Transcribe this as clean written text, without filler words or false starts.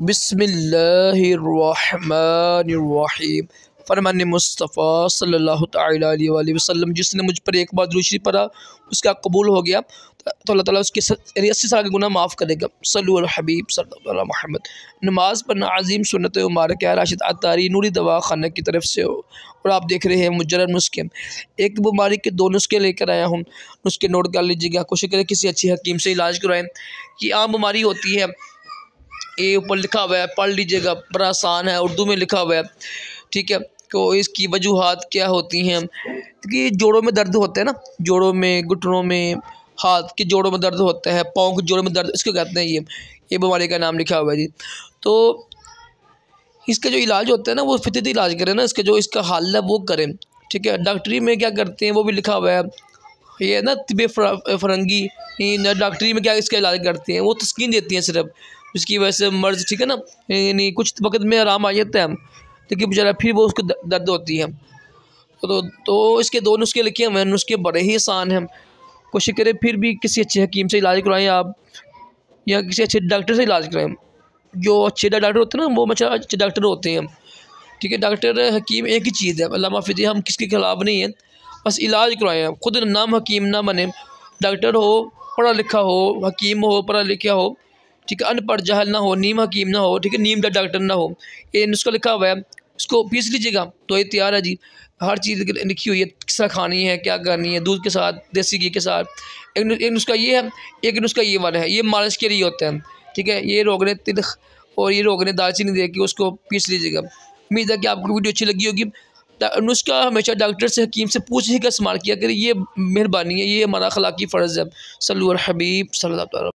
बिस्मिल्लाहिर्रहमानिर्रहीम। फरमान मुस्तफ़ा सल्लल्लाहु तआला अलैहि वसल्लम, जिसने मुझ पर एक बार दुरूद शरीफ पढ़ा उसका कबूल हो गया तो अल्लाह ताला उसके 80 साल के गुनाह माफ़ करेगा। सल्लु अला हबीब सल्लल्लाहु अलैहि मोहम्मद। नमाज पढ़ना अजीम सुन्नत मुबारक है। राशिद अत्तारी नूरी दवा खाना की तरफ से हो और आप देख रहे हैं मुजरब नुस्खे। एक बीमारी के 2 नुस्खे लेकर आया हूँ, नुस्खे नोट कर लीजिएगा। कोशिश करें किसी अच्छी हकीम से इलाज कराएं। कि आम बीमारी होती है, ये ऊपर लिखा हुआ है, पढ़ लीजिएगा, बड़ा आसान है, उर्दू में लिखा हुआ है, ठीक है। तो इसकी वजूहात क्या होती हैं कि जोड़ों में दर्द होते हैं ना, जोड़ों में, घुटनों में, हाथ के जोड़ों में दर्द होता है, पाँव के जोड़ों में दर्द, इसको कहते हैं ये बीमारी का नाम लिखा हुआ है जी। तो इसका जो इलाज होता है ना, वो फितरती इलाज करें ना, इसका हल है वो करें, ठीक है। डॉक्टरी में क्या करते हैं वो भी लिखा हुआ है, ये ना तिब्बे फरंगी डॉक्टरी में क्या इसका इलाज करते हैं, वो तस्कीन देती हैं सिर्फ, उसकी वजह से मर्ज, ठीक है ना, यानी कुछ वक्त में आराम आ जाता है, लेकिन बेचारा फिर वो उसको दर्द होती है। तो इसके 2 नुस्खे लिखे हुए हैं, नुस्खे बड़े ही आसान हैं। कोशिश करें फिर भी किसी अच्छे हकीम से इलाज करवाएं आप, या किसी अच्छे डॉक्टर से इलाज कराएं। जो अच्छे डॉक्टर होते हैं ना, वो अच्छा अच्छे डॉक्टर होते हैं, ठीक है। डॉक्टर हकीम एक ही चीज़ है, अल्लाह माफ़ कीजिए, हम किसके खिलाफ नहीं है, बस इलाज करवाएं। खुद नाम हकीम ना बने, डॉक्टर हो, पढ़ा लिखा हो, हकीम हो, पढ़ा लिखा हो, ठीक है, अनपढ़ जाहल ना हो, नीम हकीम ना हो, ठीक है, नीम डॉक्टर ना हो। ये नुस्खा लिखा हुआ है, इसको पीस लीजिएगा तो ये तैयार है जी। हर चीज़ लिखी हुई है, किस तरह खानी है, क्या करनी है, दूध के साथ, देसी घी के साथ। एक नुस्खा ये है, एक नुस्खा ये वाला है, ये मालिश के लिए होता है, ठीक है। ये रोगने तिलख और ये रोगने दालचीनी दे के उसको पीस लीजिएगा। उम्मीद है कि आपको वीडियो अच्छी लगी होगी। नुस्खा हमेशा डॉक्टर से, हकीम से पूछ ही का इस्तेमाल किया करें, ये मेहरबानी है, ये हमारा अखलाकी फ़र्ज़ है। सल्लु अला हबीब सल्लल्लाहु अलैहि वसल्लम।